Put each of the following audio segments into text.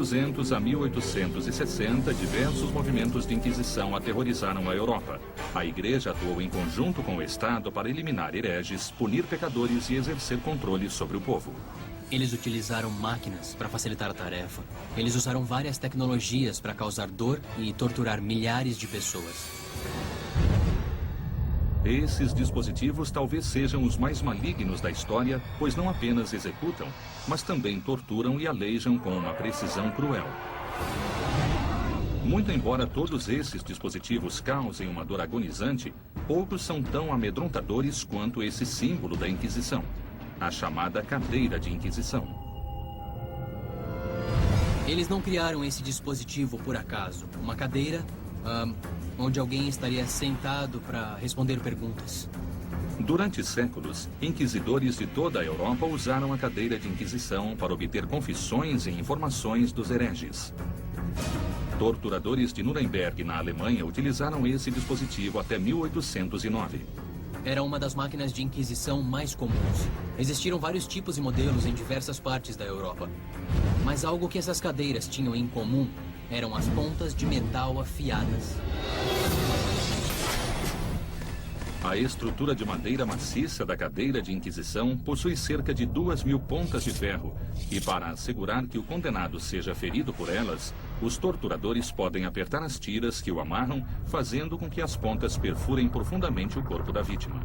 1200 a 1860, diversos movimentos de inquisição aterrorizaram a Europa. A Igreja atuou em conjunto com o Estado para eliminar hereges, punir pecadores e exercer controle sobre o povo. Eles utilizaram máquinas para facilitar a tarefa. Eles usaram várias tecnologias para causar dor e torturar milhares de pessoas. Esses dispositivos talvez sejam os mais malignos da história, pois não apenas executam, mas também torturam e aleijam com uma precisão cruel. Muito embora todos esses dispositivos causem uma dor agonizante, poucos são tão amedrontadores quanto esse símbolo da Inquisição, a chamada cadeira de Inquisição. Eles não criaram esse dispositivo por acaso. Uma cadeira onde alguém estaria sentado para responder perguntas. Durante séculos, inquisidores de toda a Europa usaram a cadeira de Inquisição para obter confissões e informações dos hereges. Torturadores de Nuremberg, na Alemanha, utilizaram esse dispositivo até 1809. Era uma das máquinas de inquisição mais comuns. Existiram vários tipos e modelos em diversas partes da Europa. Mas algo que essas cadeiras tinham em comum eram as pontas de metal afiadas. A estrutura de madeira maciça da cadeira de Inquisição possui cerca de 2.000 pontas de ferro, e para assegurar que o condenado seja ferido por elas, os torturadores podem apertar as tiras que o amarram, fazendo com que as pontas perfurem profundamente o corpo da vítima.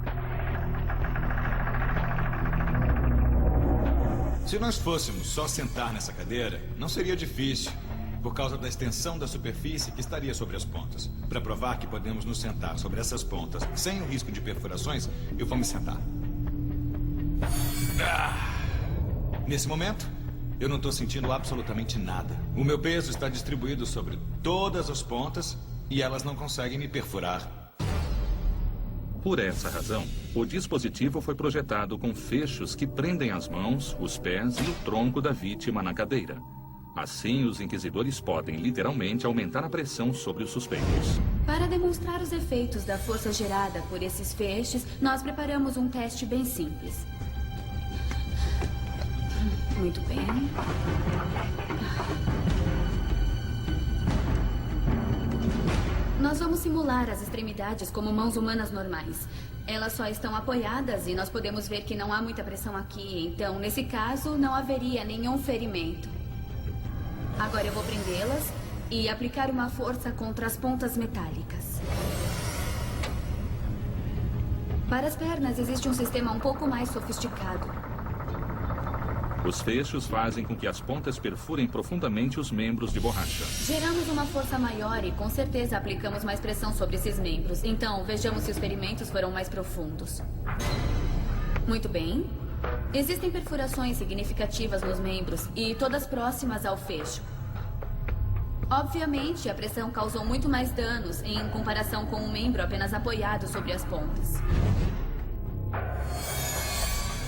Se nós fôssemos só sentar nessa cadeira, não seria difícil, por causa da extensão da superfície que estaria sobre as pontas. Para provar que podemos nos sentar sobre essas pontas sem o risco de perfurações, eu vou me sentar. Nesse momento, eu não estou sentindo absolutamente nada. O meu peso está distribuído sobre todas as pontas e elas não conseguem me perfurar. Por essa razão, o dispositivo foi projetado com fechos que prendem as mãos, os pés e o tronco da vítima na cadeira. Assim, os inquisidores podem, literalmente, aumentar a pressão sobre os suspeitos. Para demonstrar os efeitos da força gerada por esses feixes, nós preparamos um teste bem simples. Muito bem. Nós vamos simular as extremidades como mãos humanas normais. Elas só estão apoiadas e nós podemos ver que não há muita pressão aqui. Então, nesse caso, não haveria nenhum ferimento. Agora eu vou prendê-las e aplicar uma força contra as pontas metálicas. Para as pernas existe um sistema um pouco mais sofisticado. Os fechos fazem com que as pontas perfurem profundamente os membros de borracha. Geramos uma força maior e com certeza aplicamos mais pressão sobre esses membros. Então, vejamos se os ferimentos foram mais profundos. Muito bem. Existem perfurações significativas nos membros e todas próximas ao fecho. Obviamente, a pressão causou muito mais danos em comparação com um membro apenas apoiado sobre as pontas.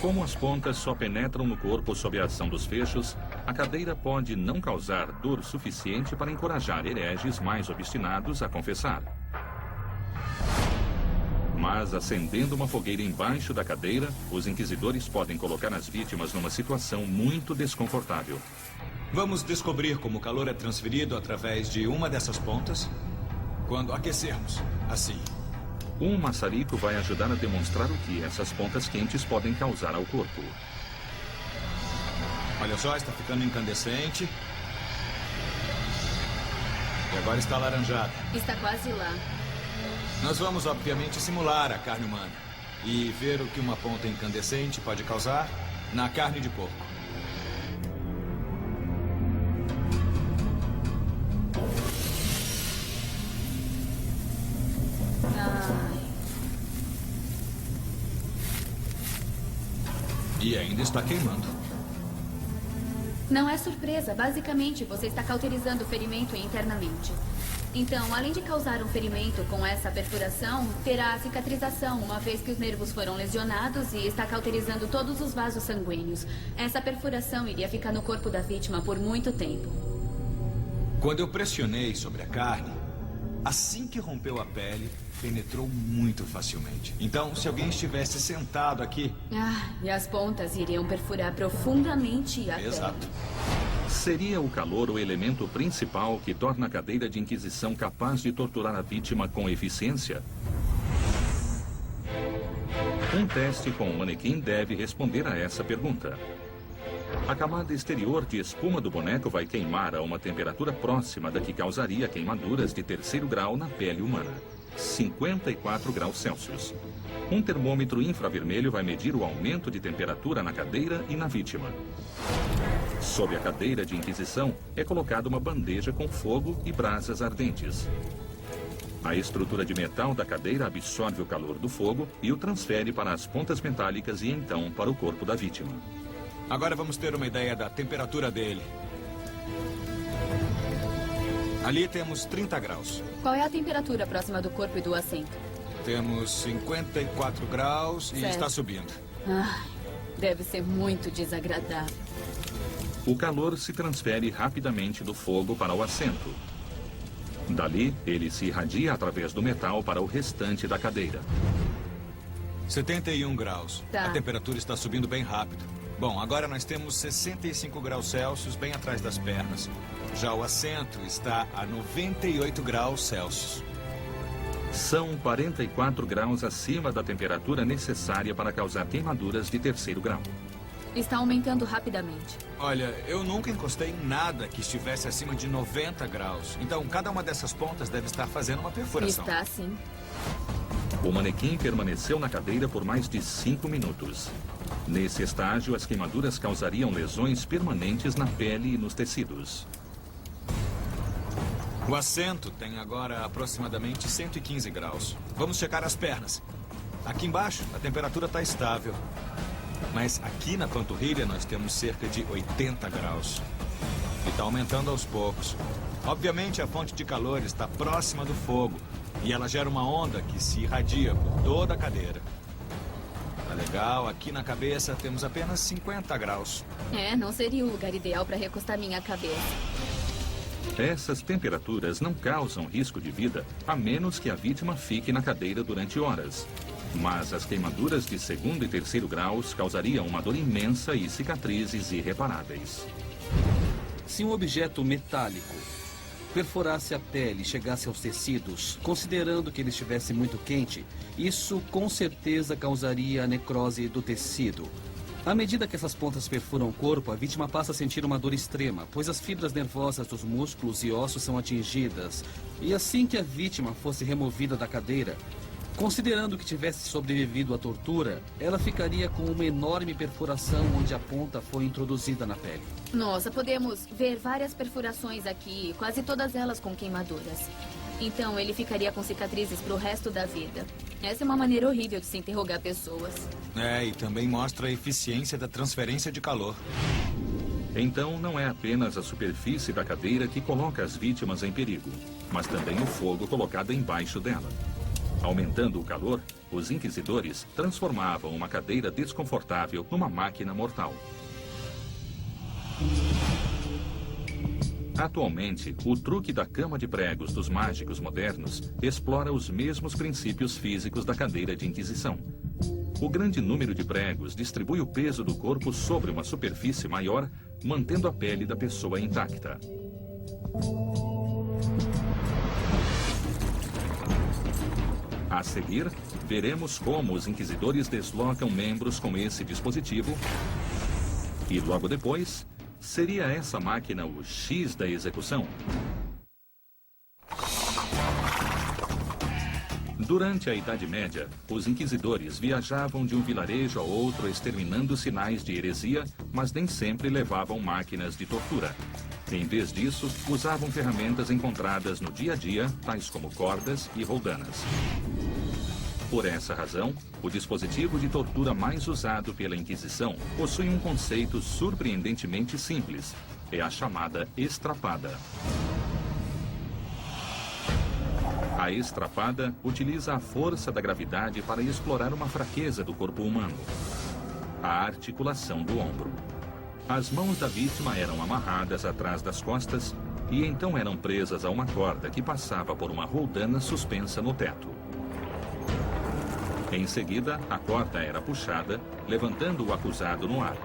Como as pontas só penetram no corpo sob a ação dos fechos, a cadeira pode não causar dor suficiente para encorajar hereges mais obstinados a confessar. Mas, acendendo uma fogueira embaixo da cadeira, os inquisidores podem colocar as vítimas numa situação muito desconfortável. Vamos descobrir como o calor é transferido através de uma dessas pontas quando aquecermos, assim. Um maçarico vai ajudar a demonstrar o que essas pontas quentes podem causar ao corpo. Olha só, está ficando incandescente. E agora está alaranjada. Está quase lá. Nós vamos, obviamente, simular a carne humana e ver o que uma ponta incandescente pode causar na carne de porco. E ainda está queimando. Não é surpresa. Basicamente, você está cauterizando o ferimento internamente. Então, além de causar um ferimento com essa perfuração, terá cicatrização, uma vez que os nervos foram lesionados e está cauterizando todos os vasos sanguíneos. Essa perfuração iria ficar no corpo da vítima por muito tempo. Quando eu pressionei sobre a carne, assim que rompeu a pele, penetrou muito facilmente. Então, se alguém estivesse sentado aqui... E as pontas iriam perfurar profundamente a pele. Exato. Seria o calor o elemento principal que torna a cadeira de inquisição capaz de torturar a vítima com eficiência? Um teste com o manequim deve responder a essa pergunta. A camada exterior de espuma do boneco vai queimar a uma temperatura próxima da que causaria queimaduras de 3º grau na pele humana, 54 graus Celsius. Um termômetro infravermelho vai medir o aumento de temperatura na cadeira e na vítima. Sob a cadeira de inquisição é colocada uma bandeja com fogo e brasas ardentes. A estrutura de metal da cadeira absorve o calor do fogo e o transfere para as pontas metálicas e então para o corpo da vítima. Agora vamos ter uma ideia da temperatura dele. Ali temos 30 graus. Qual é a temperatura próxima do corpo e do assento? Temos 54 graus e Certo. está subindo. Ai, deve ser muito desagradável. O calor se transfere rapidamente do fogo para o assento. Dali, ele se irradia através do metal para o restante da cadeira. 71 graus. Tá. A temperatura está subindo bem rápido. Bom, agora nós temos 65 graus Celsius bem atrás das pernas. Já o assento está a 98 graus Celsius. São 44 graus acima da temperatura necessária para causar queimaduras de 3º grau. Está aumentando rapidamente. Olha, eu nunca encostei em nada que estivesse acima de 90 graus. Então, cada uma dessas pontas deve estar fazendo uma perfuração. Está sim. O manequim permaneceu na cadeira por mais de 5 minutos. Nesse estágio, as queimaduras causariam lesões permanentes na pele e nos tecidos. O assento tem agora aproximadamente 115 graus. Vamos checar as pernas. Aqui embaixo, a temperatura está estável. Mas aqui na panturrilha nós temos cerca de 80 graus. E está aumentando aos poucos. Obviamente a fonte de calor está próxima do fogo. E ela gera uma onda que se irradia por toda a cadeira. Tá legal, aqui na cabeça temos apenas 50 graus. Não seria o lugar ideal para recostar minha cabeça. Essas temperaturas não causam risco de vida, a menos que a vítima fique na cadeira durante horas. Mas as queimaduras de 2º e 3º graus causariam uma dor imensa e cicatrizes irreparáveis. Se um objeto metálico perfurasse a pele e chegasse aos tecidos, considerando que ele estivesse muito quente, isso com certeza causaria a necrose do tecido. À medida que essas pontas perfuram o corpo, a vítima passa a sentir uma dor extrema, pois as fibras nervosas dos músculos e ossos são atingidas. E assim que a vítima fosse removida da cadeira, considerando que tivesse sobrevivido à tortura, ela ficaria com uma enorme perfuração onde a ponta foi introduzida na pele. Nossa, podemos ver várias perfurações aqui, quase todas elas com queimaduras. Então ele ficaria com cicatrizes pro resto da vida. Essa é uma maneira horrível de se interrogar pessoas. E também mostra a eficiência da transferência de calor. Então, não é apenas a superfície da cadeira que coloca as vítimas em perigo, mas também o fogo colocado embaixo dela. Aumentando o calor, os inquisidores transformavam uma cadeira desconfortável numa máquina mortal. Atualmente, o truque da cama de pregos dos mágicos modernos explora os mesmos princípios físicos da cadeira de inquisição. O grande número de pregos distribui o peso do corpo sobre uma superfície maior, mantendo a pele da pessoa intacta. A seguir, veremos como os inquisidores deslocam membros com esse dispositivo e, logo depois, seria essa máquina o X da execução? Durante a Idade Média, os inquisidores viajavam de um vilarejo a outro exterminando sinais de heresia, mas nem sempre levavam máquinas de tortura. Em vez disso, usavam ferramentas encontradas no dia a dia, tais como cordas e roldanas. Por essa razão, o dispositivo de tortura mais usado pela Inquisição possui um conceito surpreendentemente simples. É a chamada estrapada. A estrapada utiliza a força da gravidade para explorar uma fraqueza do corpo humano: a articulação do ombro. As mãos da vítima eram amarradas atrás das costas e então eram presas a uma corda que passava por uma roldana suspensa no teto. Em seguida, a corda era puxada, levantando o acusado no ar.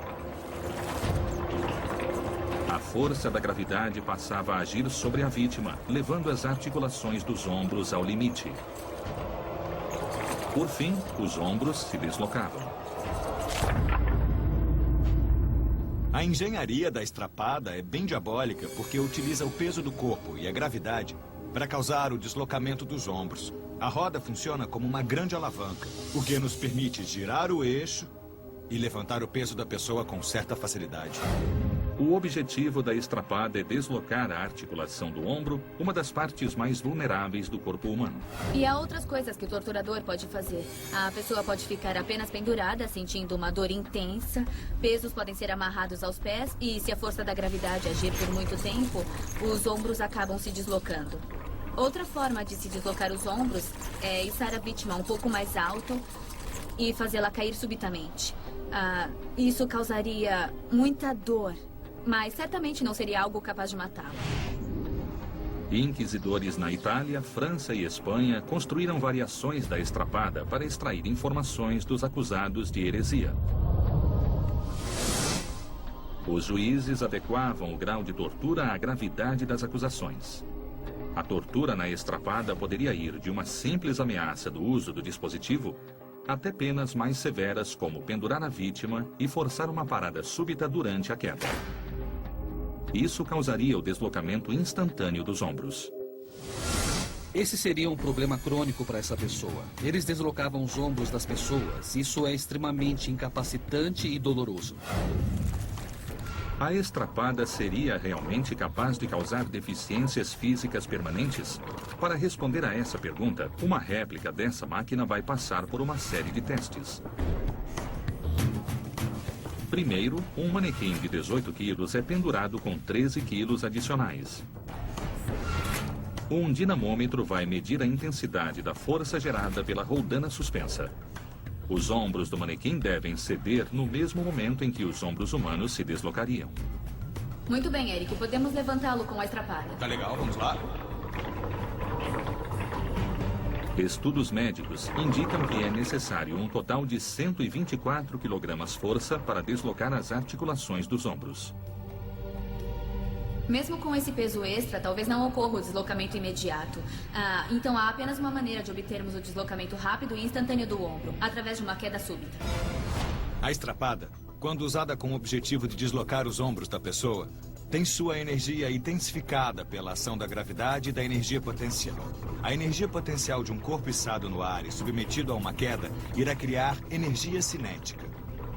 A força da gravidade passava a agir sobre a vítima, levando as articulações dos ombros ao limite. Por fim, os ombros se deslocavam. A engenharia da estrapada é bem diabólica porque utiliza o peso do corpo e a gravidade para causar o deslocamento dos ombros. A roda funciona como uma grande alavanca, o que nos permite girar o eixo e levantar o peso da pessoa com certa facilidade. O objetivo da estrapada é deslocar a articulação do ombro, uma das partes mais vulneráveis do corpo humano. E há outras coisas que o torturador pode fazer. A pessoa pode ficar apenas pendurada, sentindo uma dor intensa. Pesos podem ser amarrados aos pés e, se a força da gravidade agir por muito tempo, os ombros acabam se deslocando. Outra forma de se deslocar os ombros é içar a vítima um pouco mais alto e fazê-la cair subitamente. Isso causaria muita dor, mas certamente não seria algo capaz de matá-lo. Inquisidores na Itália, França e Espanha construíram variações da estrapada para extrair informações dos acusados de heresia. Os juízes adequavam o grau de tortura à gravidade das acusações. A tortura na estrapada poderia ir de uma simples ameaça do uso do dispositivo até penas mais severas, como pendurar a vítima e forçar uma parada súbita durante a queda. Isso causaria o deslocamento instantâneo dos ombros. Esse seria um problema crônico para essa pessoa. Eles deslocavam os ombros das pessoas. Isso é extremamente incapacitante e doloroso. A estrapada seria realmente capaz de causar deficiências físicas permanentes? Para responder a essa pergunta, uma réplica dessa máquina vai passar por uma série de testes. Primeiro, um manequim de 18 quilos é pendurado com 13 quilos adicionais. Um dinamômetro vai medir a intensidade da força gerada pela roldana suspensa. Os ombros do manequim devem ceder no mesmo momento em que os ombros humanos se deslocariam. Muito bem, Eric. Podemos levantá-lo com a estrapada. Tá legal, vamos lá? Estudos médicos indicam que é necessário um total de 124 kg-força para deslocar as articulações dos ombros. Mesmo com esse peso extra, talvez não ocorra o deslocamento imediato. Então há apenas uma maneira de obtermos o deslocamento rápido e instantâneo do ombro, através de uma queda súbita. A estrapada, quando usada com o objetivo de deslocar os ombros da pessoa, tem sua energia intensificada pela ação da gravidade e da energia potencial. A energia potencial de um corpo içado no ar e submetido a uma queda irá criar energia cinética.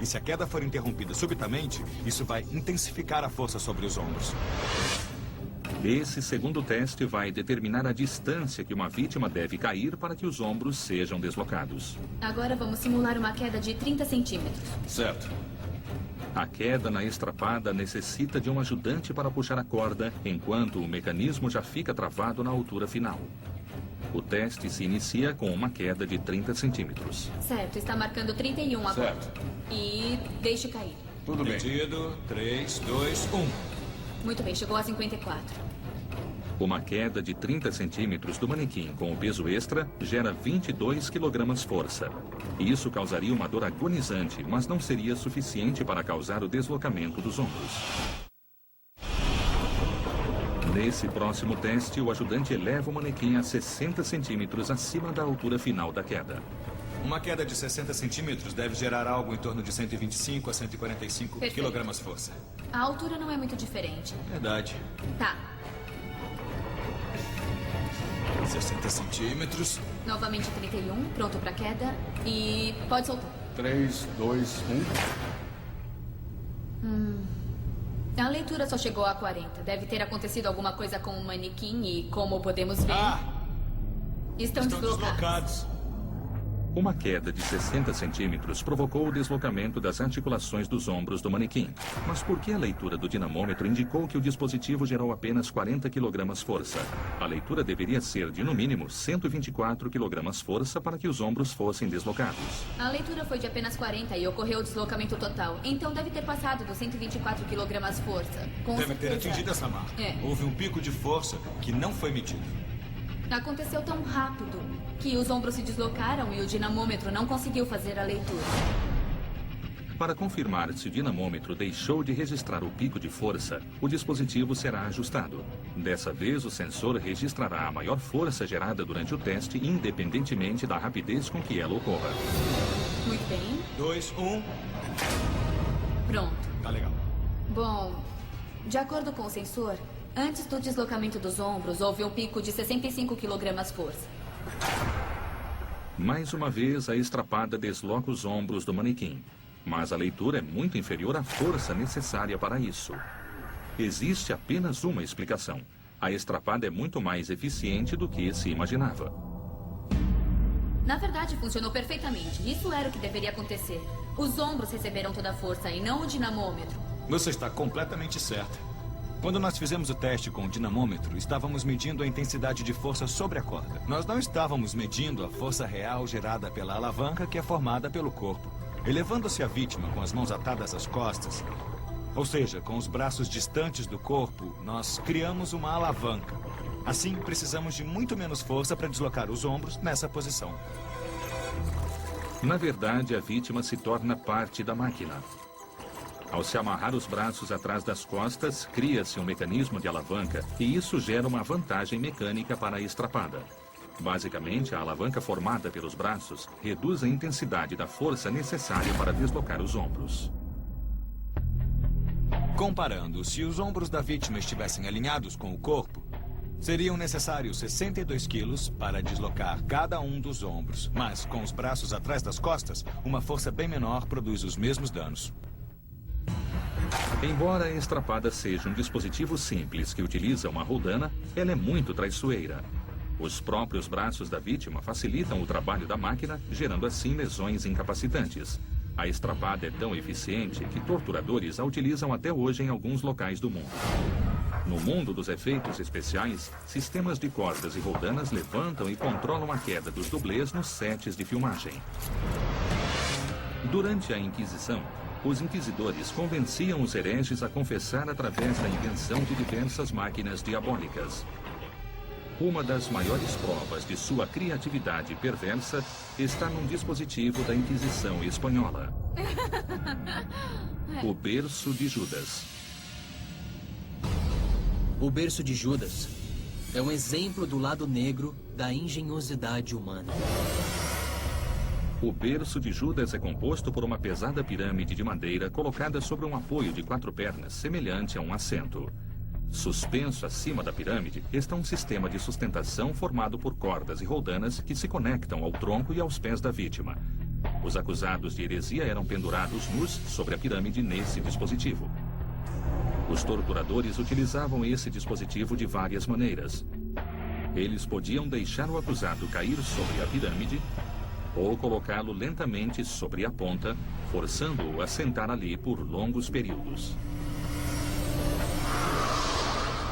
E se a queda for interrompida subitamente, isso vai intensificar a força sobre os ombros. Esse segundo teste vai determinar a distância que uma vítima deve cair para que os ombros sejam deslocados. Agora vamos simular uma queda de 30 centímetros. Certo. A queda na estrapada necessita de um ajudante para puxar a corda, enquanto o mecanismo já fica travado na altura final. O teste se inicia com uma queda de 30 centímetros. Certo, está marcando 31 agora. Certo. E deixe cair. Tudo bem. 3, 2, 1. Muito bem, chegou a 54. Uma queda de 30 centímetros do manequim com o peso extra gera 22 kg-força. Isso causaria uma dor agonizante, mas não seria suficiente para causar o deslocamento dos ombros. Nesse próximo teste, o ajudante eleva o manequim a 60 centímetros acima da altura final da queda. Uma queda de 60 centímetros deve gerar algo em torno de 125 a 145 kg-força. A altura não é muito diferente. Verdade. Tá. 60 centímetros. Novamente 31, pronto para queda. E pode soltar. 3, 2, 1. A leitura só chegou a 40. Deve ter acontecido alguma coisa com o manequim e, como podemos ver, estão deslocados. Uma queda de 60 centímetros provocou o deslocamento das articulações dos ombros do manequim. Mas por que a leitura do dinamômetro indicou que o dispositivo gerou apenas 40 kg-força? A leitura deveria ser de, no mínimo, 124 kg-força para que os ombros fossem deslocados. A leitura foi de apenas 40 e ocorreu o deslocamento total. Então deve ter passado dos 124 kg-força. Deve ter atingido essa marca. Houve um pico de força que não foi medido. Aconteceu tão rápido que os ombros se deslocaram e o dinamômetro não conseguiu fazer a leitura. Para confirmar se o dinamômetro deixou de registrar o pico de força, o dispositivo será ajustado. Dessa vez, o sensor registrará a maior força gerada durante o teste, independentemente da rapidez com que ela ocorra. Muito bem. 2, 1. Pronto. Tá legal. Bom, de acordo com o sensor, antes do deslocamento dos ombros, houve um pico de 65 kg-força. Mais uma vez, a estrapada desloca os ombros do manequim. Mas a leitura é muito inferior à força necessária para isso. Existe apenas uma explicação. A estrapada é muito mais eficiente do que se imaginava. Na verdade, funcionou perfeitamente. Isso era o que deveria acontecer. Os ombros receberam toda a força e não o dinamômetro. Você está completamente certa. Quando nós fizemos o teste com o dinamômetro, estávamos medindo a intensidade de força sobre a corda. Nós não estávamos medindo a força real gerada pela alavanca que é formada pelo corpo. Elevando-se a vítima com as mãos atadas às costas, ou seja, com os braços distantes do corpo, nós criamos uma alavanca. Assim, precisamos de muito menos força para deslocar os ombros nessa posição. Na verdade, a vítima se torna parte da máquina. Ao se amarrar os braços atrás das costas, cria-se um mecanismo de alavanca e isso gera uma vantagem mecânica para a estrapada. Basicamente, a alavanca formada pelos braços reduz a intensidade da força necessária para deslocar os ombros. Comparando, se os ombros da vítima estivessem alinhados com o corpo, seriam necessários 62 quilos para deslocar cada um dos ombros. Mas, com os braços atrás das costas, uma força bem menor produz os mesmos danos. Embora a estrapada seja um dispositivo simples que utiliza uma roldana, ela é muito traiçoeira. Os próprios braços da vítima facilitam o trabalho da máquina, gerando assim lesões incapacitantes. A estrapada é tão eficiente que torturadores a utilizam até hoje em alguns locais do mundo. No mundo dos efeitos especiais, sistemas de cordas e roldanas levantam e controlam a queda dos dublês nos sets de filmagem. Durante a Inquisição, os inquisidores convenciam os hereges a confessar através da invenção de diversas máquinas diabólicas. Uma das maiores provas de sua criatividade perversa está num dispositivo da Inquisição espanhola. O berço de Judas. O berço de Judas é um exemplo do lado negro da engenhosidade humana. O berço de Judas é composto por uma pesada pirâmide de madeira colocada sobre um apoio de 4 pernas, semelhante a um assento. Suspenso acima da pirâmide está um sistema de sustentação formado por cordas e roldanas que se conectam ao tronco e aos pés da vítima. Os acusados de heresia eram pendurados nus sobre a pirâmide nesse dispositivo. Os torturadores utilizavam esse dispositivo de várias maneiras. Eles podiam deixar o acusado cair sobre a pirâmide ou colocá-lo lentamente sobre a ponta, forçando-o a sentar ali por longos períodos.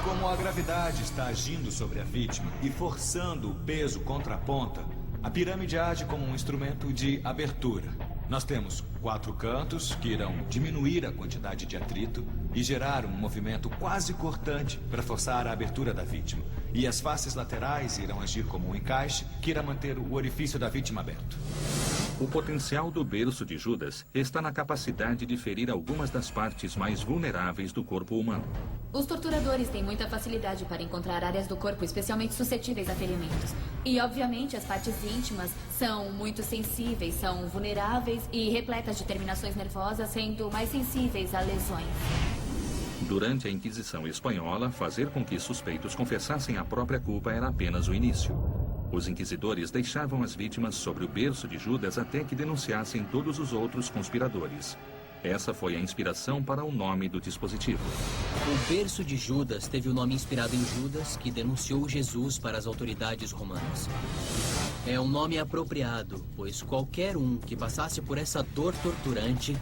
Como a gravidade está agindo sobre a vítima e forçando o peso contra a ponta, a pirâmide age como um instrumento de abertura. Nós temos 4 cantos que irão diminuir a quantidade de atrito e gerar um movimento quase cortante para forçar a abertura da vítima. E as faces laterais irão agir como um encaixe que irá manter o orifício da vítima aberto. O potencial do berço de Judas está na capacidade de ferir algumas das partes mais vulneráveis do corpo humano. Os torturadores têm muita facilidade para encontrar áreas do corpo especialmente suscetíveis a ferimentos. E, obviamente, as partes íntimas são muito sensíveis, são vulneráveis e repletas de terminações nervosas, sendo mais sensíveis a lesões. Durante a Inquisição espanhola, fazer com que suspeitos confessassem a própria culpa era apenas o início. Os inquisidores deixavam as vítimas sobre o berço de Judas até que denunciassem todos os outros conspiradores. Essa foi a inspiração para o nome do dispositivo. O berço de Judas teve o nome inspirado em Judas, que denunciou Jesus para as autoridades romanas. É um nome apropriado, pois qualquer um que passasse por essa dor torturante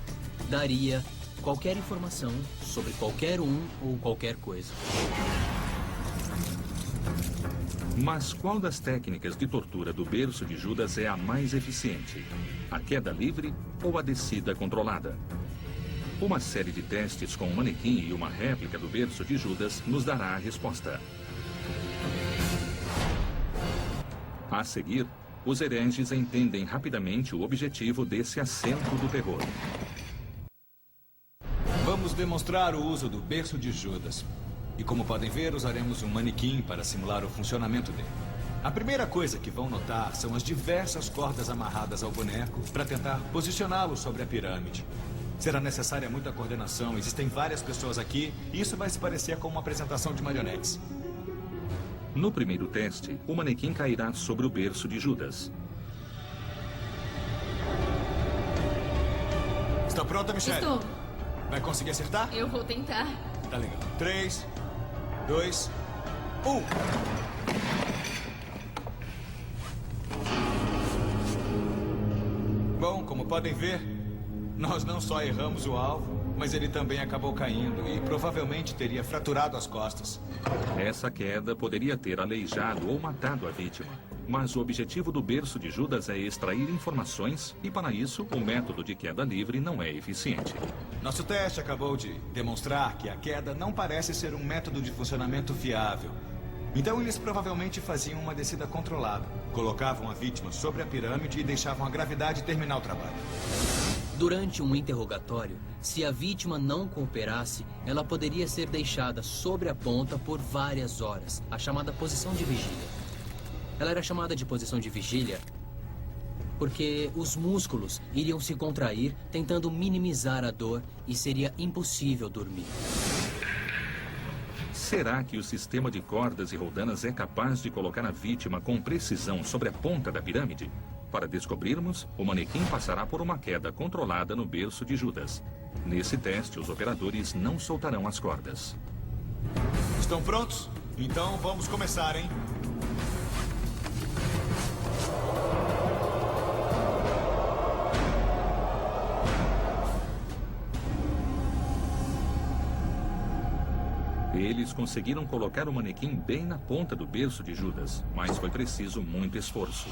daria qualquer informação sobre qualquer um ou qualquer coisa. Mas qual das técnicas de tortura do berço de Judas é a mais eficiente? A queda livre ou a descida controlada? Uma série de testes com um manequim e uma réplica do berço de Judas nos dará a resposta. A seguir, os hereges entendem rapidamente o objetivo desse assento do terror. demonstrar o uso do berço de Judas. E como podem ver, usaremos um manequim para simular o funcionamento dele. A primeira coisa que vão notar são as diversas cordas amarradas ao boneco para tentar posicioná-lo sobre a pirâmide. Será necessária muita coordenação, existem várias pessoas aqui e isso vai se parecer com uma apresentação de marionetes. No primeiro teste, o manequim cairá sobre o berço de Judas. Está pronta, Michelle? Estou. Vai conseguir acertar? Eu vou tentar. Tá legal. 3, 2, 1. Bom, como podem ver, nós não só erramos o alvo, mas ele também acabou caindo e provavelmente teria fraturado as costas. Essa queda poderia ter aleijado ou matado a vítima. Mas o objetivo do berço de Judas é extrair informações e, para isso, o método de queda livre não é eficiente. Nosso teste acabou de demonstrar que a queda não parece ser um método de funcionamento fiável. Então eles provavelmente faziam uma descida controlada. Colocavam a vítima sobre a pirâmide e deixavam a gravidade terminar o trabalho. Durante um interrogatório, se a vítima não cooperasse, ela poderia ser deixada sobre a ponta por várias horas, a chamada posição de vigília. Ela era chamada de posição de vigília porque os músculos iriam se contrair, tentando minimizar a dor, e seria impossível dormir. Será que o sistema de cordas e roldanas é capaz de colocar a vítima com precisão sobre a ponta da pirâmide? Para descobrirmos, o manequim passará por uma queda controlada no berço de Judas. Nesse teste, os operadores não soltarão as cordas. Estão prontos? Então vamos começar, hein? Eles conseguiram colocar o manequim bem na ponta do berço de Judas, mas foi preciso muito esforço.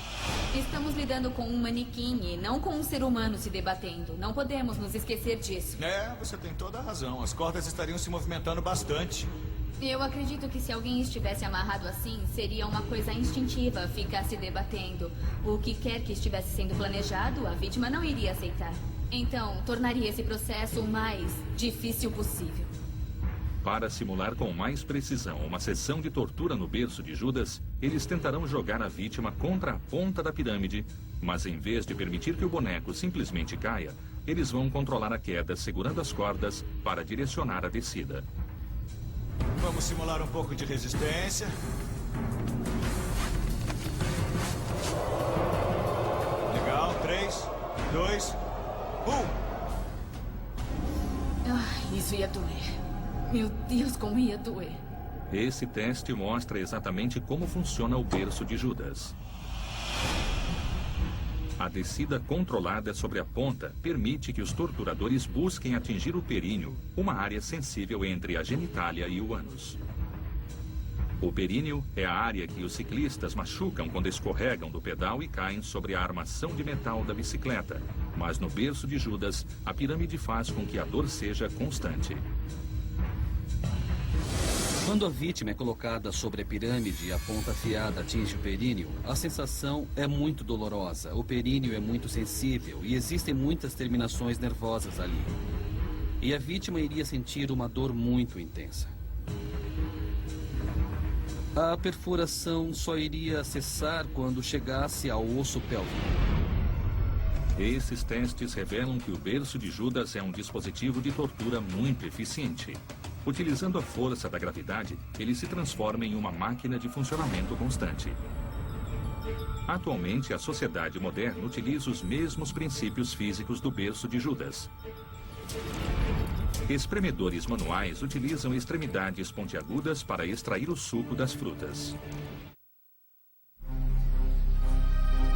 Estamos lidando com um manequim e não com um ser humano se debatendo. Não podemos nos esquecer disso. Você tem toda a razão. As cordas estariam se movimentando bastante. Eu acredito que se alguém estivesse amarrado assim, seria uma coisa instintiva ficar se debatendo. O que quer que estivesse sendo planejado, a vítima não iria aceitar. Então, tornaria esse processo o mais difícil possível. Para simular com mais precisão uma sessão de tortura no berço de Judas, eles tentarão jogar a vítima contra a ponta da pirâmide, mas em vez de permitir que o boneco simplesmente caia, eles vão controlar a queda segurando as cordas para direcionar a descida. Vamos simular um pouco de resistência. Legal, 3, 2, 1. Isso ia doer. Meu Deus, como ia doer. Esse teste mostra exatamente como funciona o berço de Judas. A descida controlada sobre a ponta permite que os torturadores busquem atingir o períneo, uma área sensível entre a genitália e o ânus. O períneo é a área que os ciclistas machucam quando escorregam do pedal e caem sobre a armação de metal da bicicleta. Mas no berço de Judas, a pirâmide faz com que a dor seja constante. Quando a vítima é colocada sobre a pirâmide e a ponta afiada atinge o períneo, a sensação é muito dolorosa. O períneo é muito sensível e existem muitas terminações nervosas ali. E a vítima iria sentir uma dor muito intensa. A perfuração só iria cessar quando chegasse ao osso pélvico. Esses testes revelam que o berço de Judas é um dispositivo de tortura muito eficiente. Utilizando a força da gravidade, ele se transforma em uma máquina de funcionamento constante. Atualmente, a sociedade moderna utiliza os mesmos princípios físicos do berço de Judas. Espremedores manuais utilizam extremidades pontiagudas para extrair o suco das frutas.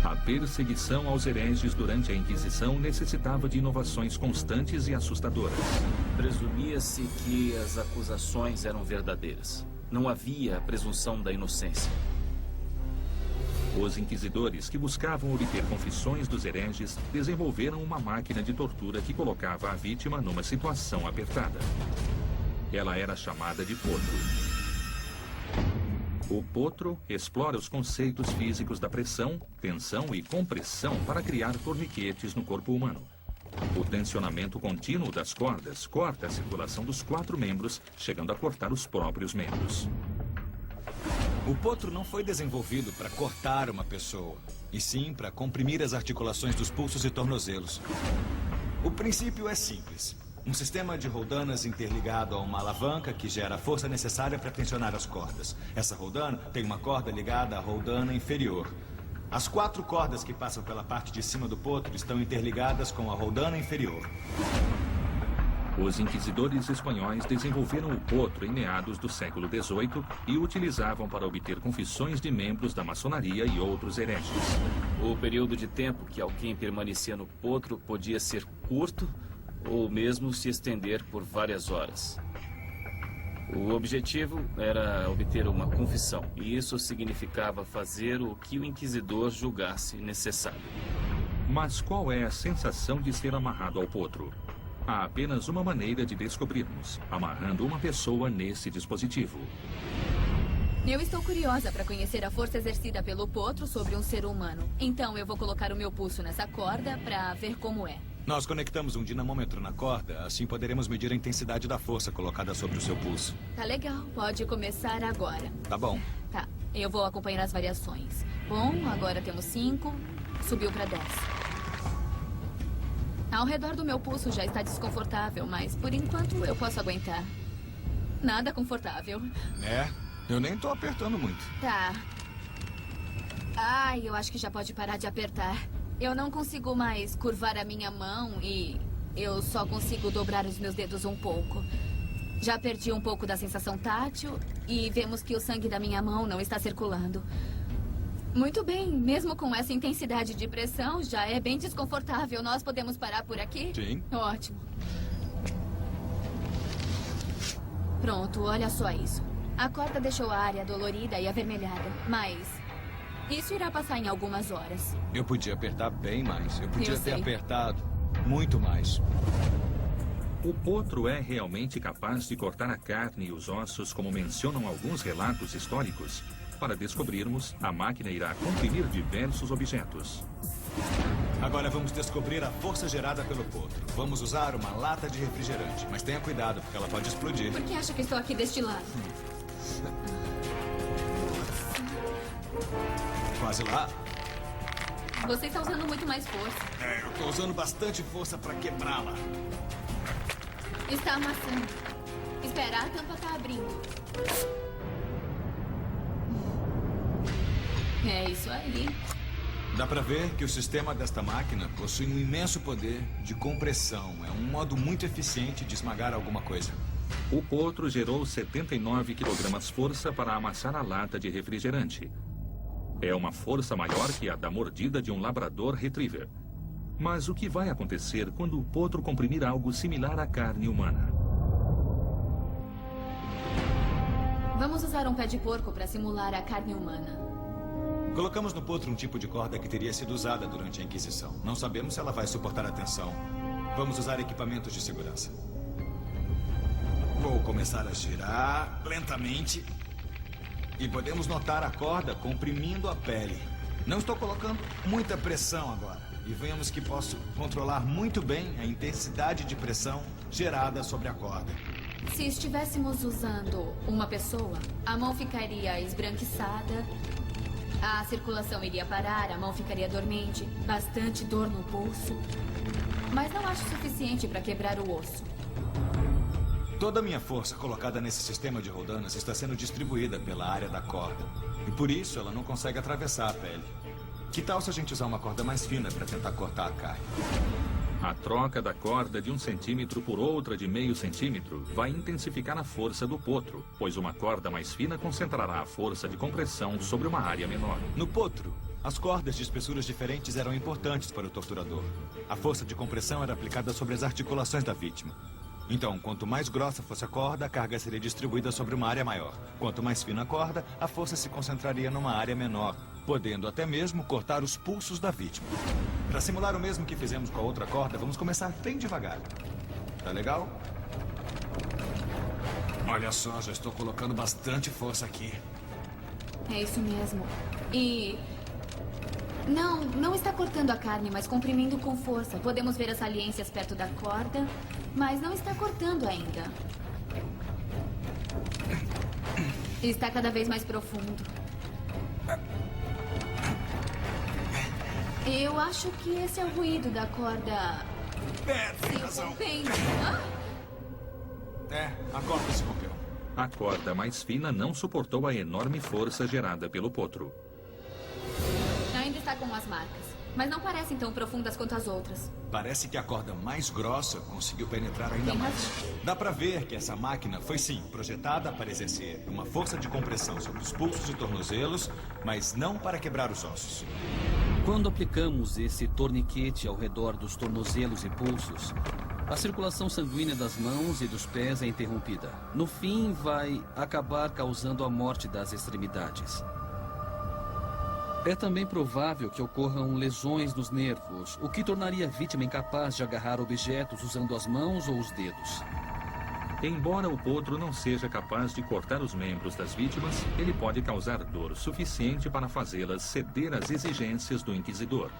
A perseguição aos hereges durante a Inquisição necessitava de inovações constantes e assustadoras. Presumia-se que as acusações eram verdadeiras. Não havia a presunção da inocência. Os inquisidores, que buscavam obter confissões dos hereges, desenvolveram uma máquina de tortura que colocava a vítima numa situação apertada. Ela era chamada de potro. O potro explora os conceitos físicos da pressão, tensão e compressão para criar torniquetes no corpo humano. O tensionamento contínuo das cordas corta a circulação dos 4 membros, chegando a cortar os próprios membros. O potro não foi desenvolvido para cortar uma pessoa, e sim para comprimir as articulações dos pulsos e tornozelos. O princípio é simples. Um sistema de roldanas interligado a uma alavanca que gera a força necessária para tensionar as cordas. Essa roldana tem uma corda ligada à roldana inferior. As 4 cordas que passam pela parte de cima do potro estão interligadas com a roldana inferior. Os inquisidores espanhóis desenvolveram o potro em meados do século XVIII e o utilizavam para obter confissões de membros da maçonaria e outros hereges. O período de tempo que alguém permanecia no potro podia ser curto ou mesmo se estender por várias horas. O objetivo era obter uma confissão, e isso significava fazer o que o inquisidor julgasse necessário. Mas qual é a sensação de ser amarrado ao potro? Há apenas uma maneira de descobrirmos, amarrando uma pessoa nesse dispositivo. Eu estou curiosa para conhecer a força exercida pelo potro sobre um ser humano. Então eu vou colocar o meu pulso nessa corda para ver como é. Nós conectamos um dinamômetro na corda, assim poderemos medir a intensidade da força colocada sobre o seu pulso. Tá legal, pode começar agora. Tá bom. Tá, eu vou acompanhar as variações. Bom, agora temos 5, subiu para 10. Ao redor do meu pulso já está desconfortável, mas por enquanto eu posso aguentar. Nada confortável. É, eu nem tô apertando muito. Tá. Ai, eu acho que já pode parar de apertar. Eu não consigo mais curvar a minha mão e eu só consigo dobrar os meus dedos um pouco. Já perdi um pouco da sensação tátil e vemos que o sangue da minha mão não está circulando. Muito bem, mesmo com essa intensidade de pressão, já é bem desconfortável. Nós podemos parar por aqui? Sim. Ótimo. Pronto, olha só isso. A corda deixou a área dolorida e avermelhada, mas isso irá passar em algumas horas. Eu podia apertar bem mais. Eu podia Eu ter sei. apertado muito mais. O potro é realmente capaz de cortar a carne e os ossos, como mencionam alguns relatos históricos? Para descobrirmos, a máquina irá comprimir diversos objetos. Agora vamos descobrir a força gerada pelo potro. Vamos usar uma lata de refrigerante, mas tenha cuidado, porque ela pode explodir. Por que acha que estou aqui deste lado? Quase lá. Você está usando muito mais força. É, eu tô usando bastante força para quebrá-la. Está amassando. Espera, a tampa está abrindo. É isso aí. Dá pra ver que o sistema desta máquina possui um imenso poder de compressão. É um modo muito eficiente de esmagar alguma coisa. O potro gerou 79 kg-força para amassar a lata de refrigerante. É uma força maior que a da mordida de um labrador retriever. Mas o que vai acontecer quando o potro comprimir algo similar à carne humana? Vamos usar um pé de porco para simular a carne humana. Colocamos no potro um tipo de corda que teria sido usada durante a Inquisição. Não sabemos se ela vai suportar a tensão. Vamos usar equipamentos de segurança. Vou começar a girar lentamente. E podemos notar a corda comprimindo a pele. Não estou colocando muita pressão agora. E vemos que posso controlar muito bem a intensidade de pressão gerada sobre a corda. Se estivéssemos usando uma pessoa, a mão ficaria esbranquiçada, a circulação iria parar, a mão ficaria dormente, bastante dor no pulso. Mas não acho suficiente para quebrar o osso. Toda a minha força colocada nesse sistema de roldanas está sendo distribuída pela área da corda. E por isso ela não consegue atravessar a pele. Que tal se a gente usar uma corda mais fina para tentar cortar a carne? A troca da corda de 1 centímetro por outra de meio centímetro vai intensificar a força do potro, pois uma corda mais fina concentrará a força de compressão sobre uma área menor. No potro, as cordas de espessuras diferentes eram importantes para o torturador. A força de compressão era aplicada sobre as articulações da vítima. Então, quanto mais grossa fosse a corda, a carga seria distribuída sobre uma área maior. Quanto mais fina a corda, a força se concentraria numa área menor, podendo até mesmo cortar os pulsos da vítima. Para simular o mesmo que fizemos com a outra corda, vamos começar bem devagar. Tá legal? Olha só, já estou colocando bastante força aqui. É isso mesmo. E Não está cortando a carne, mas comprimindo com força. Podemos ver as saliências perto da corda, mas não está cortando ainda. Está cada vez mais profundo. Eu acho que esse é o ruído da corda Tem se razão. rompendo. A corda se rompeu. A corda mais fina não suportou a enorme força gerada pelo potro. Ainda está com as marcas, mas não parecem tão profundas quanto as outras. Parece que a corda mais grossa conseguiu penetrar ainda Tem mais. razão. Dá pra ver que essa máquina foi sim projetada para exercer uma força de compressão sobre os pulsos e tornozelos, mas não para quebrar os ossos. Quando aplicamos esse torniquete ao redor dos tornozelos e pulsos, a circulação sanguínea das mãos e dos pés é interrompida. No fim, vai acabar causando a morte das extremidades. É também provável que ocorram lesões nos nervos, o que tornaria a vítima incapaz de agarrar objetos usando as mãos ou os dedos. Embora o potro não seja capaz de cortar os membros das vítimas, ele pode causar dor suficiente para fazê-las ceder às exigências do inquisidor.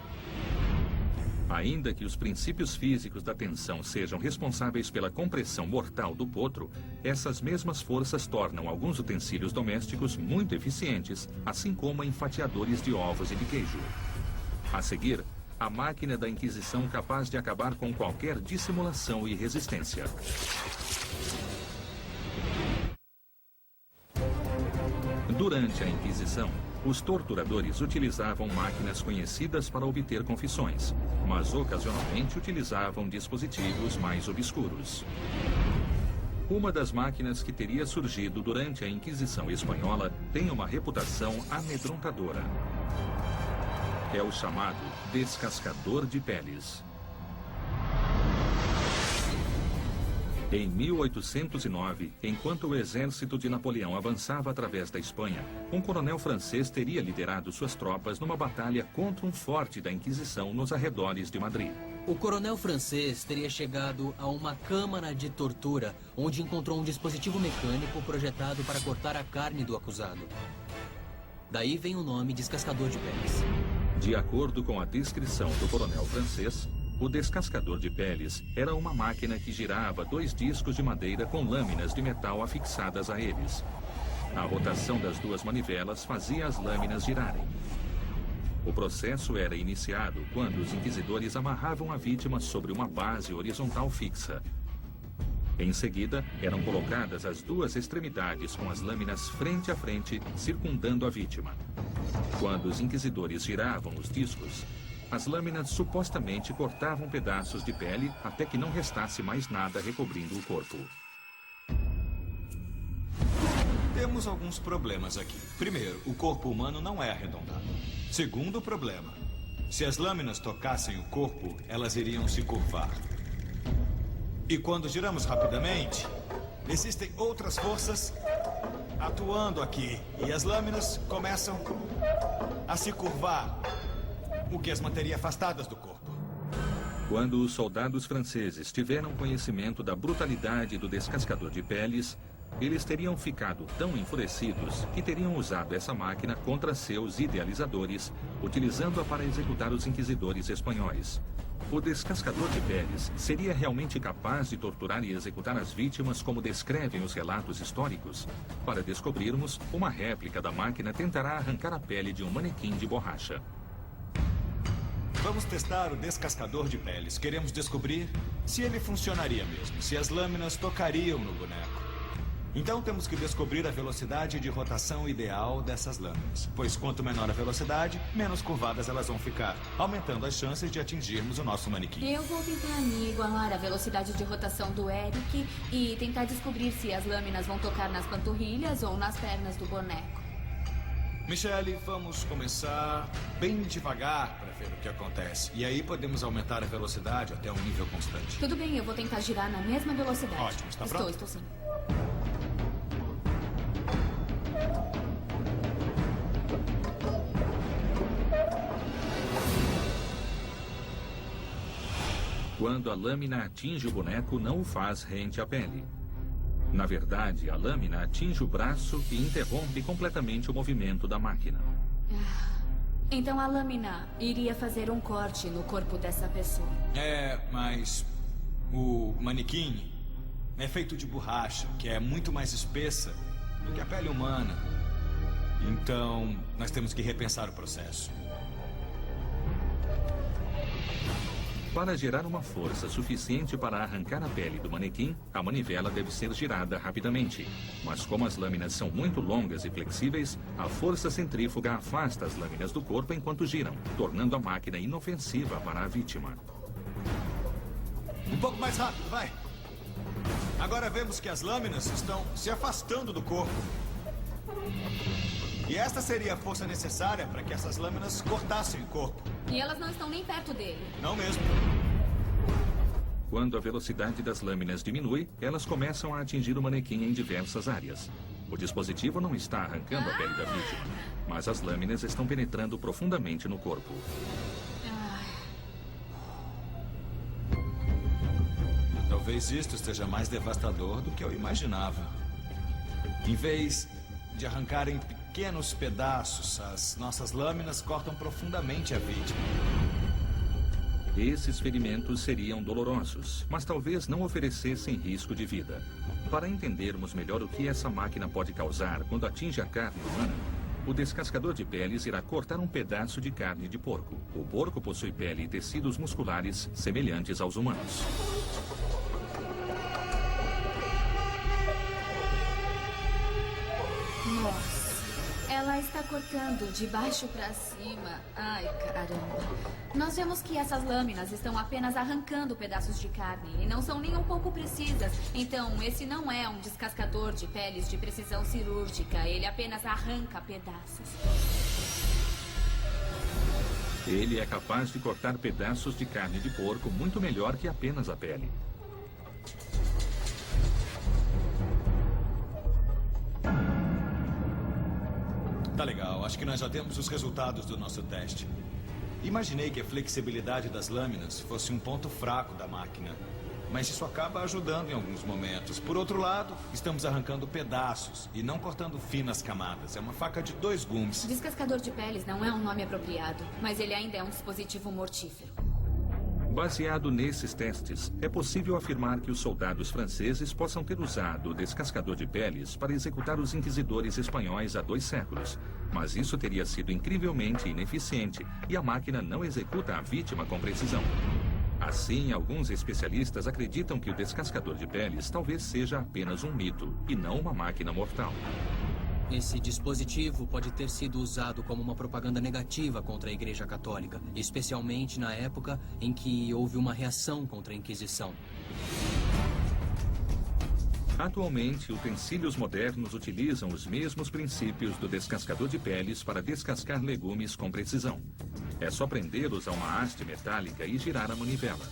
Ainda que os princípios físicos da tensão sejam responsáveis pela compressão mortal do potro, essas mesmas forças tornam alguns utensílios domésticos muito eficientes, assim como enfatiadores de ovos e de queijo. A seguir, a máquina da Inquisição capaz de acabar com qualquer dissimulação e resistência. Durante a Inquisição, os torturadores utilizavam máquinas conhecidas para obter confissões, mas ocasionalmente utilizavam dispositivos mais obscuros. Uma das máquinas que teria surgido durante a Inquisição Espanhola tem uma reputação amedrontadora. É o chamado descascador de peles. Em 1809, enquanto o exército de Napoleão avançava através da Espanha, um coronel francês teria liderado suas tropas numa batalha contra um forte da Inquisição nos arredores de Madrid. O coronel francês teria chegado a uma câmara de tortura, onde encontrou um dispositivo mecânico projetado para cortar a carne do acusado. Daí vem o nome descascador de peles. De acordo com a descrição do coronel francês, o descascador de peles era uma máquina que girava 2 discos de madeira com lâminas de metal afixadas a eles. A rotação das 2 manivelas fazia as lâminas girarem. O processo era iniciado quando os inquisidores amarravam a vítima sobre uma base horizontal fixa. Em seguida, eram colocadas as 2 extremidades com as lâminas frente a frente, circundando a vítima. Quando os inquisidores giravam os discos, as lâminas supostamente cortavam pedaços de pele até que não restasse mais nada recobrindo o corpo. Temos alguns problemas aqui. Primeiro, o corpo humano não é arredondado. Segundo problema, se as lâminas tocassem o corpo, elas iriam se curvar. E quando giramos rapidamente, existem outras forças atuando aqui. E as lâminas começam a se curvar, o que as manteria afastadas do corpo. Quando os soldados franceses tiveram conhecimento da brutalidade do descascador de peles, eles teriam ficado tão enfurecidos que teriam usado essa máquina contra seus idealizadores, utilizando-a para executar os inquisidores espanhóis. O descascador de peles seria realmente capaz de torturar e executar as vítimas como descrevem os relatos históricos? Para descobrirmos, uma réplica da máquina tentará arrancar a pele de um manequim de borracha. Vamos testar o descascador de peles. Queremos descobrir se ele funcionaria mesmo, se as lâminas tocariam no boneco. Então temos que descobrir a velocidade de rotação ideal dessas lâminas, pois quanto menor a velocidade, menos curvadas elas vão ficar, aumentando as chances de atingirmos o nosso manequim. Eu vou tentar me igualar à velocidade de rotação do Eric e tentar descobrir se as lâminas vão tocar nas panturrilhas ou nas pernas do boneco. Michelle, vamos começar bem devagar para ver o que acontece. E aí podemos aumentar a velocidade até um nível constante. Tudo bem, eu vou tentar girar na mesma velocidade. Ótimo, está pronto? Estou sim. Quando a lâmina atinge o boneco, não o faz rente à pele. Na verdade, a lâmina atinge o braço e interrompe completamente o movimento da máquina. Então a lâmina iria fazer um corte no corpo dessa pessoa. Mas o manequim é feito de borracha, que é muito mais espessa do que a pele humana. Então, nós temos que repensar o processo. Para gerar uma força suficiente para arrancar a pele do manequim, a manivela deve ser girada rapidamente. Mas como as lâminas são muito longas e flexíveis, a força centrífuga afasta as lâminas do corpo enquanto giram, tornando a máquina inofensiva para a vítima. Um pouco mais rápido, vai! Agora vemos que as lâminas estão se afastando do corpo. E esta seria a força necessária para que essas lâminas cortassem o corpo. E elas não estão nem perto dele. Não mesmo. Quando a velocidade das lâminas diminui, elas começam a atingir o manequim em diversas áreas. O dispositivo não está arrancando a pele da vítima, mas as lâminas estão penetrando profundamente no corpo. Talvez isto esteja mais devastador do que eu imaginava. Em vez de arrancar em pequenos pedaços, as nossas lâminas cortam profundamente a vítima. Esses ferimentos seriam dolorosos, mas talvez não oferecessem risco de vida. Para entendermos melhor o que essa máquina pode causar quando atinge a carne humana, o descascador de peles irá cortar um pedaço de carne de porco. O porco possui pele e tecidos musculares semelhantes aos humanos. Nossa, ela está cortando de baixo para cima. Ai, caramba. Nós vemos que essas lâminas estão apenas arrancando pedaços de carne e não são nem um pouco precisas. Então, esse não é um descascador de peles de precisão cirúrgica. Ele apenas arranca pedaços. Ele é capaz de cortar pedaços de carne de porco muito melhor que apenas a pele. Tá legal, acho que nós já temos os resultados do nosso teste. Imaginei que a flexibilidade das lâminas fosse um ponto fraco da máquina, mas isso acaba ajudando em alguns momentos. Por outro lado, estamos arrancando pedaços e não cortando finas camadas. É uma faca de 2 gumes. Descascador de peles não é um nome apropriado, mas ele ainda é um dispositivo mortífero. Baseado nesses testes, é possível afirmar que os soldados franceses possam ter usado o descascador de peles para executar os inquisidores espanhóis há 2 séculos. Mas isso teria sido incrivelmente ineficiente e a máquina não executa a vítima com precisão. Assim, alguns especialistas acreditam que o descascador de peles talvez seja apenas um mito e não uma máquina mortal. Esse dispositivo pode ter sido usado como uma propaganda negativa contra a Igreja Católica, especialmente na época em que houve uma reação contra a Inquisição. Atualmente, utensílios modernos utilizam os mesmos princípios do descascador de peles para descascar legumes com precisão. É só prendê-los a uma haste metálica e girar a manivela.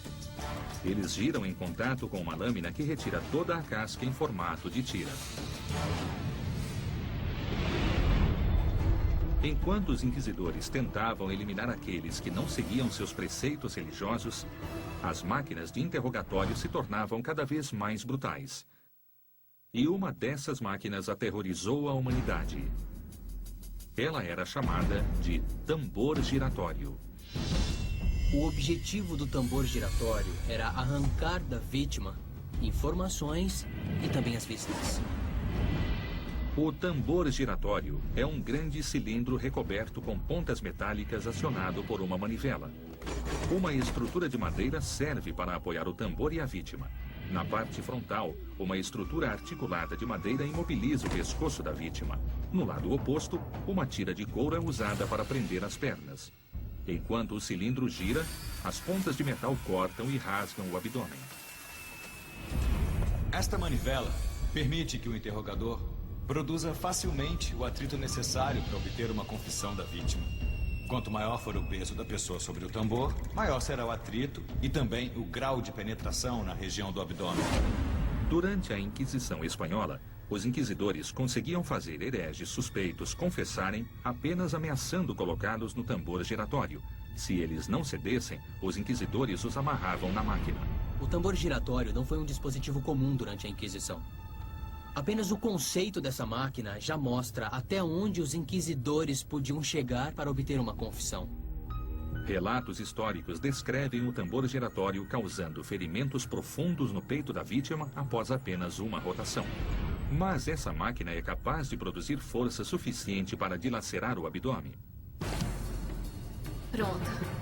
Eles giram em contato com uma lâmina que retira toda a casca em formato de tira. Enquanto os inquisidores tentavam eliminar aqueles que não seguiam seus preceitos religiosos, as máquinas de interrogatório se tornavam cada vez mais brutais. E uma dessas máquinas aterrorizou a humanidade. Ela era chamada de tambor giratório. O objetivo do tambor giratório era arrancar da vítima informações e também as vistas. O tambor giratório é um grande cilindro recoberto com pontas metálicas acionado por uma manivela. Uma estrutura de madeira serve para apoiar o tambor e a vítima. Na parte frontal, uma estrutura articulada de madeira imobiliza o pescoço da vítima. No lado oposto, uma tira de couro é usada para prender as pernas. Enquanto o cilindro gira, as pontas de metal cortam e rasgam o abdômen. Esta manivela permite que o interrogador produza facilmente o atrito necessário para obter uma confissão da vítima. Quanto maior for o peso da pessoa sobre o tambor, maior será o atrito e também o grau de penetração na região do abdômen. Durante a Inquisição Espanhola, os inquisidores conseguiam fazer hereges suspeitos confessarem apenas ameaçando colocá-los no tambor giratório. Se eles não cedessem, os inquisidores os amarravam na máquina. O tambor giratório não foi um dispositivo comum durante a Inquisição. Apenas o conceito dessa máquina já mostra até onde os inquisidores podiam chegar para obter uma confissão. Relatos históricos descrevem o tambor giratório causando ferimentos profundos no peito da vítima após apenas uma rotação. Mas essa máquina é capaz de produzir força suficiente para dilacerar o abdômen. Pronto.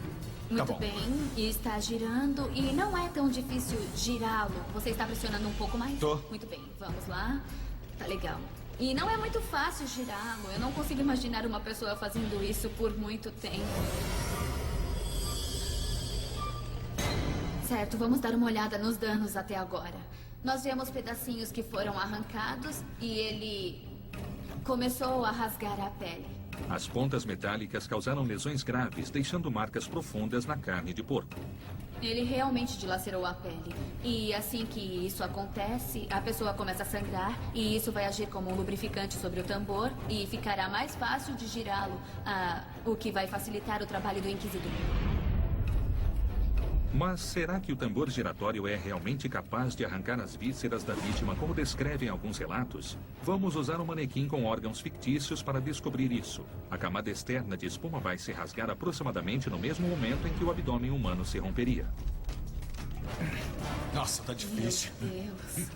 Muito bem, e está girando e não é tão difícil girá-lo. Você está pressionando um pouco mais? Tô. Muito bem, vamos lá. Tá legal. E não é muito fácil girá-lo. Eu não consigo imaginar uma pessoa fazendo isso por muito tempo. Certo, vamos dar uma olhada nos danos até agora. Nós vemos pedacinhos que foram arrancados e ele começou a rasgar a pele. As pontas metálicas causaram lesões graves, deixando marcas profundas na carne de porco. Ele realmente dilacerou a pele. E assim que isso acontece, a pessoa começa a sangrar e isso vai agir como um lubrificante sobre o tambor e ficará mais fácil de girá-lo, o que vai facilitar o trabalho do inquisidor. Mas será que o tambor giratório é realmente capaz de arrancar as vísceras da vítima, como descrevem alguns relatos? Vamos usar um manequim com órgãos fictícios para descobrir isso. A camada externa de espuma vai se rasgar aproximadamente no mesmo momento em que o abdômen humano se romperia. Nossa, tá difícil. Meu Deus.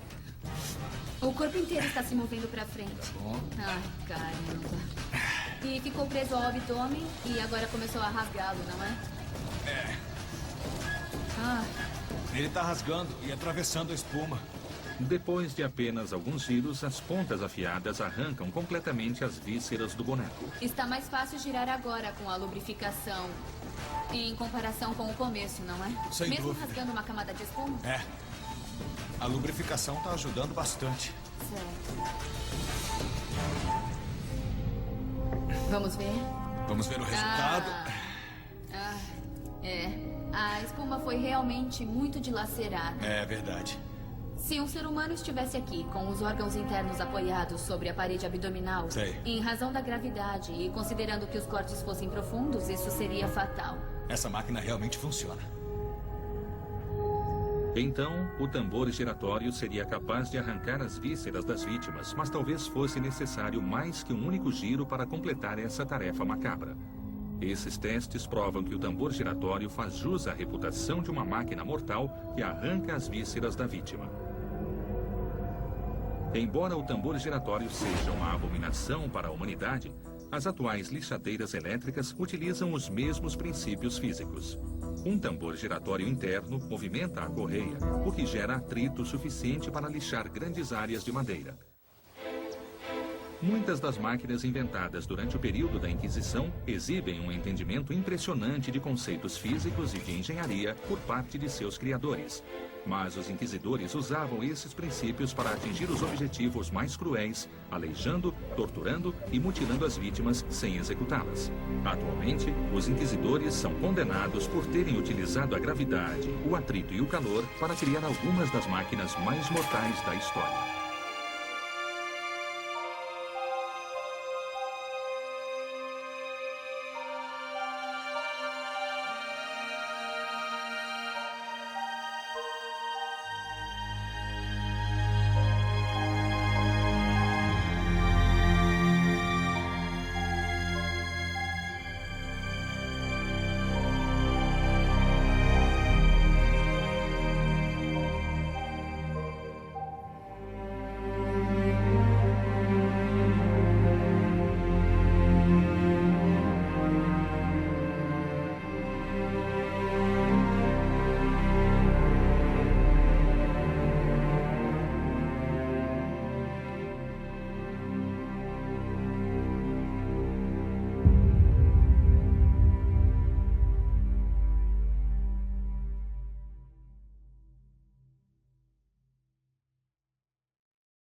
O corpo inteiro está se movendo para frente. Ai, caramba. E ficou preso ao abdômen e agora começou a rasgá-lo, não é? É. Ele tá rasgando e atravessando a espuma. Depois de apenas alguns giros, as pontas afiadas arrancam completamente as vísceras do boneco. Está mais fácil girar agora com a lubrificação, em comparação com o começo, não é? Sem Mesmo dúvida. rasgando uma camada de espuma? É. A lubrificação tá ajudando bastante. Certo. Vamos ver? Vamos ver o resultado. A espuma foi realmente muito dilacerada. É verdade. Se um ser humano estivesse aqui com os órgãos internos apoiados sobre a parede abdominal, Sei. em razão da gravidade e considerando que os cortes fossem profundos, isso seria fatal. Essa máquina realmente funciona. Então, o tambor giratório seria capaz de arrancar as vísceras das vítimas, mas talvez fosse necessário mais que um único giro para completar essa tarefa macabra. Esses testes provam que o tambor giratório faz jus à reputação de uma máquina mortal que arranca as vísceras da vítima. Embora o tambor giratório seja uma abominação para a humanidade, as atuais lixadeiras elétricas utilizam os mesmos princípios físicos. Um tambor giratório interno movimenta a correia, o que gera atrito suficiente para lixar grandes áreas de madeira. Muitas das máquinas inventadas durante o período da Inquisição exibem um entendimento impressionante de conceitos físicos e de engenharia por parte de seus criadores. Mas os inquisidores usavam esses princípios para atingir os objetivos mais cruéis, aleijando, torturando e mutilando as vítimas sem executá-las. Atualmente, os inquisidores são condenados por terem utilizado a gravidade, o atrito e o calor para criar algumas das máquinas mais mortais da história.